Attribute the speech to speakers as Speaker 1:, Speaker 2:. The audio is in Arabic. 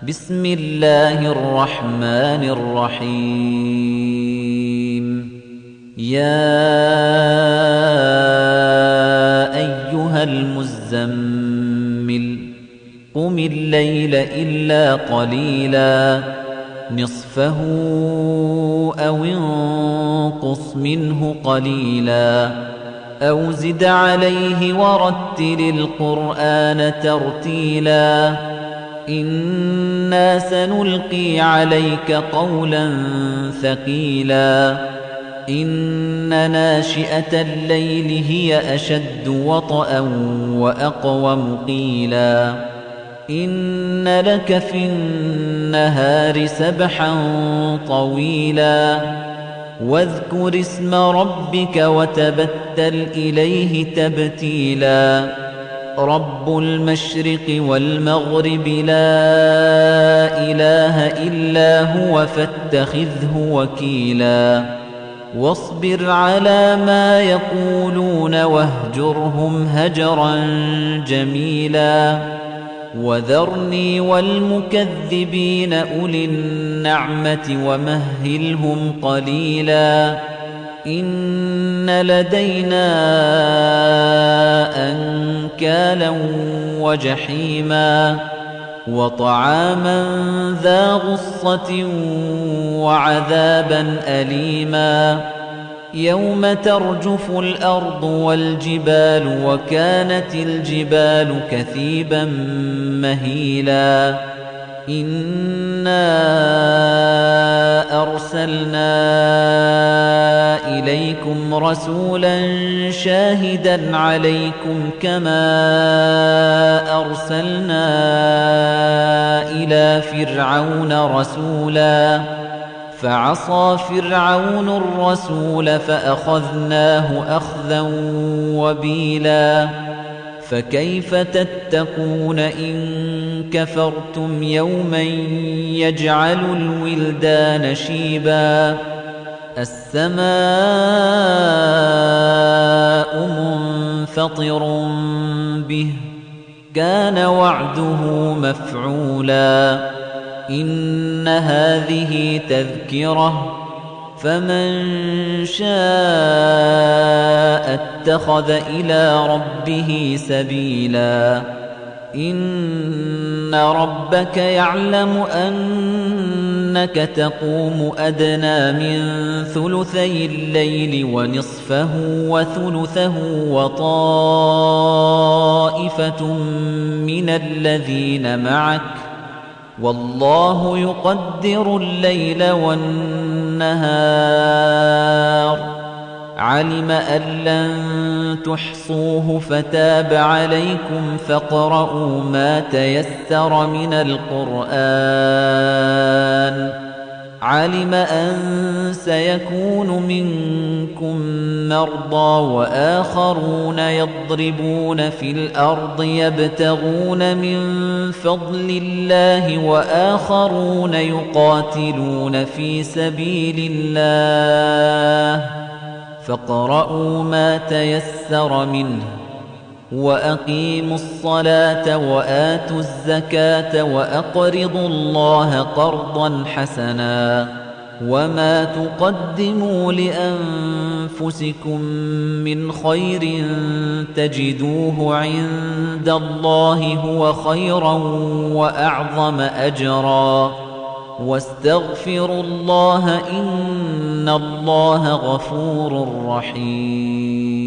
Speaker 1: بسم الله الرحمن الرحيم يا أيها المزمل قم الليل إلا قليلا نصفه أو انقص منه قليلا أو زد عليه ورتل القرآن ترتيلا إنا سنلقي عليك قولا ثقيلا إن ناشئة الليل هي أشد وطئا وأقوم قيلا إن لك في النهار سبحا طويلا واذكر اسم ربك وتبتل إليه تبتيلا رب المشرق والمغرب لا إله إلا هو فاتخذه وكيلا واصبر على ما يقولون واهجرهم هجرا جميلا وذرني والمكذبين أولي النعمة ومهلهم قليلا إن لدينا أنكالا وجحيما وطعاما ذا غصة وعذابا أليما يوم ترجف الأرض والجبال وكانت الجبال كثيبا مهيلا إنا أرسلنا إليكم رسولا شاهدا عليكم كما أرسلنا إلى فرعون رسولا فعصى فرعون الرسول فأخذناه أخذا وبيلا فكيف تتقون إن كفرتم يوما يجعل الولدان شيبا السماء منفطر به كان وعده مفعولا إن هذه تذكرة فمن شاء اتخذ إلى ربه سبيلا إن ربك يعلم أنك تقوم أدنى من ثلثي الليل ونصفه وثلثه وطائفة من الذين معك والله يقدر الليل والنهار علم أن لن تحصوه فتاب عليكم فاقرؤوا ما تيسر من القرآن علم أن سيكون منكم مرضى وآخرون يضربون في الأرض يبتغون من فضل الله وآخرون يقاتلون في سبيل الله فاقرؤوا ما تيسر منه وأقيموا الصلاة وآتوا الزكاة وأقرضوا الله قرضا حسنا وما تقدموا لأنفسكم من خير تجدوه عند الله هو خيرا وأعظم أجرا واستغفروا الله إن الله غفور رحيم